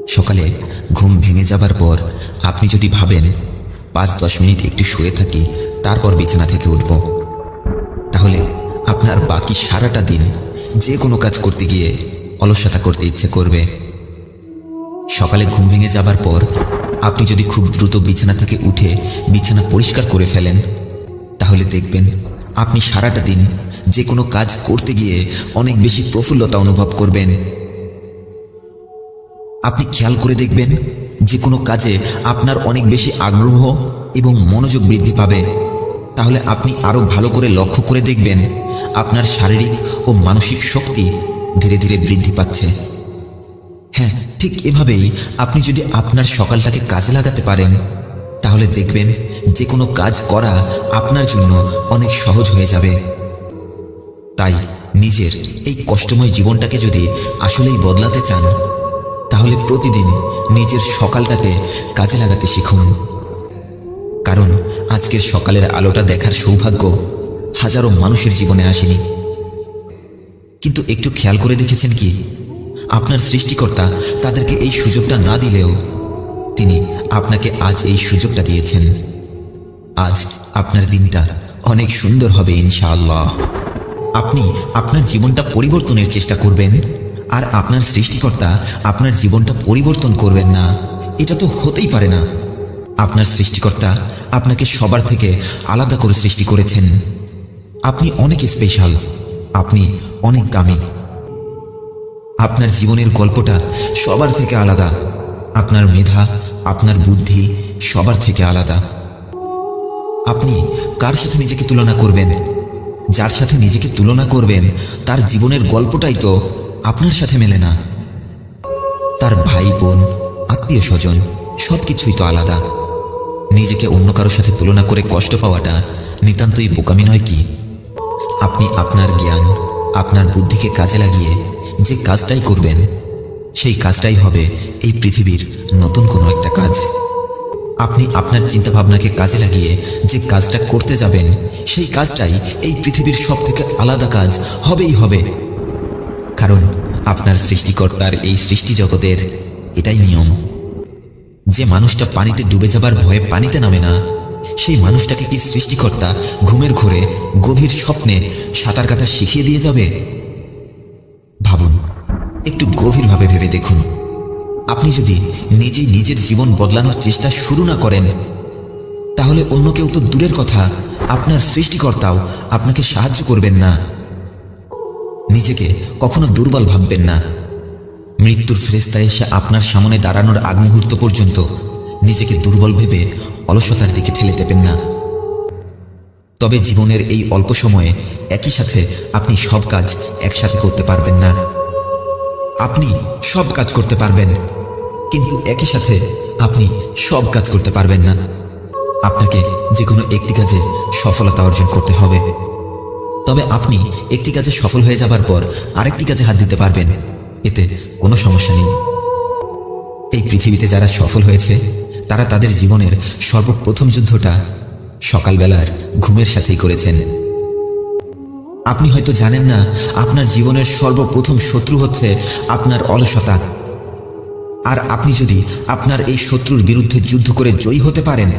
সকালে ঘুম ভেঙে যাবার পর আপনি যদি ভাবেন ৫-১০ মিনিট একটু শুয়ে থাকি, তারপর বিছানা থেকে উঠব, তাহলে আপনার বাকি সারাটা দিন যে কোনো কাজ করতে গিয়ে অলসতা করতে ইচ্ছে করবে। সকালে ঘুম ভেঙে যাবার পর আপনি যদি খুব দ্রুত বিছানা থেকে উঠে বিছানা পরিষ্কার করে ফেলেন, তাহলে দেখবেন আপনি সারাটা দিন যে কোনো কাজ করতে গিয়ে অনেক বেশি প্রফুল্লতা অনুভব করবেন। আপনি খেয়াল করে দেখবেন যে কোনো কাজে আপনার অনেক বেশি আগ্রহ এবং মনোযোগ বৃদ্ধি পাবে। তাহলে আপনি আরও ভালো করে লক্ষ্য করে দেখবেন আপনার শারীরিক ও মানসিক শক্তি ধীরে ধীরে বৃদ্ধি পাচ্ছে। হ্যাঁ, ঠিক এভাবেই আপনি যদি আপনার সকালটাকে কাজে লাগাতে পারেন, তাহলে দেখবেন যে কোনো কাজ করা আপনার জন্য অনেক সহজ হয়ে যাবে। তাই নিজের এই কষ্টময় জীবনটাকে যদি আসলেই বদলাতে চান, তাহলে প্রতিদিন নিজের সকালটাকে কাজে লাগাতে শিখুন। কারণ আজকের সকালের আলোটা দেখার সৌভাগ্য হাজারো মানুষের জীবনে আসেনি। কিন্তু একটু খেয়াল করে দেখেছেন কি, আপনার সৃষ্টিকর্তা তাদেরকে এই সুযোগটা না দিলেও তিনি আপনাকে আজ এই সুযোগটা দিয়েছেন। আজ আপনার দিনটা অনেক সুন্দর হবে ইনশাআল্লাহ। আপনি আপনার জীবনটা পরিবর্তনের চেষ্টা করবেন, আর আপনার সৃষ্টিকর্তা আপনার জীবনটা পরিবর্তন করবেন না, এটা তো হতেই পারে না। আপনার সৃষ্টিকর্তা আপনাকে সবার থেকে আলাদা করে সৃষ্টি করেছেন। আপনি অনেক স্পেশাল, আপনি অনেক দামি। আপনার জীবনের গল্পটা সবার থেকে আলাদা। আপনার মেধা, আপনার বুদ্ধি সবার থেকে আলাদা। আপনি কার সাথে নিজেকে তুলনা করবেন? যার সাথে নিজেকে তুলনা করবেন তার জীবনের গল্পটাই তো আপনার সাথে মেলে না। তার ভাই বোন, আত্মীয় স্বজন সবকিছুই তো আলাদা। নিজেকে অন্য কারোর সাথে তুলনা করে কষ্ট পাওয়াটা নিতান্তই বোকামি নয় কি? আপনি আপনার জ্ঞান, আপনার বুদ্ধিকে কাজে লাগিয়ে যে কাজটাই করবেন, সেই কাজটাই হবে এই পৃথিবীর নতুন কোনো একটা কাজ। আপনি আপনার চিন্তাভাবনাকে কাজে লাগিয়ে যে কাজটা করতে যাবেন, সেই কাজটাই এই পৃথিবীর সব থেকে আলাদা কাজ হবেই হবে। কারণ আপনার সৃষ্টিকর্তার এই সৃষ্টি জগতের এটাই নিয়ম। যে মানুষটা পানিতে ডুবে যাবার ভয়ে পানিতে নামে না, সেই মানুষটাকে কি সৃষ্টিকর্তা ঘুমের ঘোরে গভীর স্বপ্নে সাঁতার কাটা শিখিয়ে দিয়ে যাবে? ভাবুন, একটু গভীরভাবে ভেবে দেখুন। আপনি যদি নিজেই নিজের জীবন বদলানোর চেষ্টা শুরু না করেন, তাহলে অন্য কেউ তো দূরের কথা, আপনার সৃষ্টিকর্তাও আপনাকে সাহায্য করবেন না। নিজেকে কখনো দুর্বল ভাববেন না। মৃত্যুর ফেরেশতা এসে আপনার সামনে দাঁড়ানোর আগ মুহূর্ত পর্যন্ত নিজেকে দুর্বল ভেবে অলসতার দিকে ঠেলে দেবেন না। তবে জীবনের এই অল্প সময়ে একই সাথে আপনি সব কাজ একসাথে করতে পারবেন না। আপনি সব কাজ করতে পারবেন, কিন্তু একই সাথে আপনি সব কাজ করতে পারবেন না। আপনাকে যে কোনো একটি কাজে সফলতা অর্জন করতে হবে। তবে আপনি একটি কাজে সফল হয়ে যাবার পর আরেকটি কাজে হাত দিতে পারবেন, এতে কোনো সমস্যা নেই। এই পৃথিবীতে যারা সফল হয়েছে, তারা তাদের জীবনের সর্বপ্রথম যুদ্ধটা সকালবেলার ঘুমের সাথেই করেছেন। আপনি হয়তো জানেন না, আপনার জীবনের সর্বপ্রথম শত্রু হচ্ছে আপনার অলসতা। আর আপনি যদি আপনার এই শত্রুর বিরুদ্ধে যুদ্ধ করে জয়ী হতে পারেন,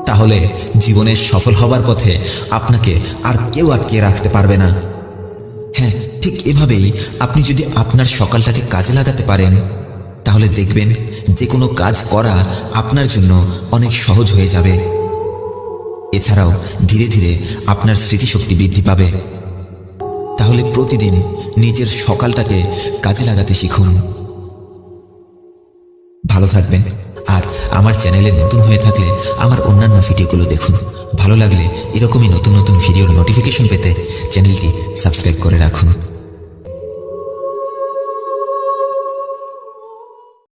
তাহলে জীবনের সফল হবার পথে আপনাকে আর কেউ আটকে রাখতে পারবে না। হ্যাঁ, ঠিক এভাবেই আপনি যদি আপনার সকালটাকে কাজে লাগাতে পারেন, তাহলে দেখবেন যে কোনো কাজ করা আপনার জন্য অনেক সহজ হয়ে যাবে। এছাড়াও ধীরে ধীরে আপনার স্মৃতিশক্তি বৃদ্ধি পাবে। তাহলে প্রতিদিন নিজের সকালটাকে কাজে লাগাতে শিখুন। ভালো থাকবেন। আর আমার চ্যানেলে নতুন হয়ে থাকলে আমার অন্যান্য ভিডিওগুলো দেখুন। ভালো লাগলে এরকমই নতুন নতুন ভিডিওর নোটিফিকেশন পেতে চ্যানেলটি সাবস্ক্রাইব করে রাখুন।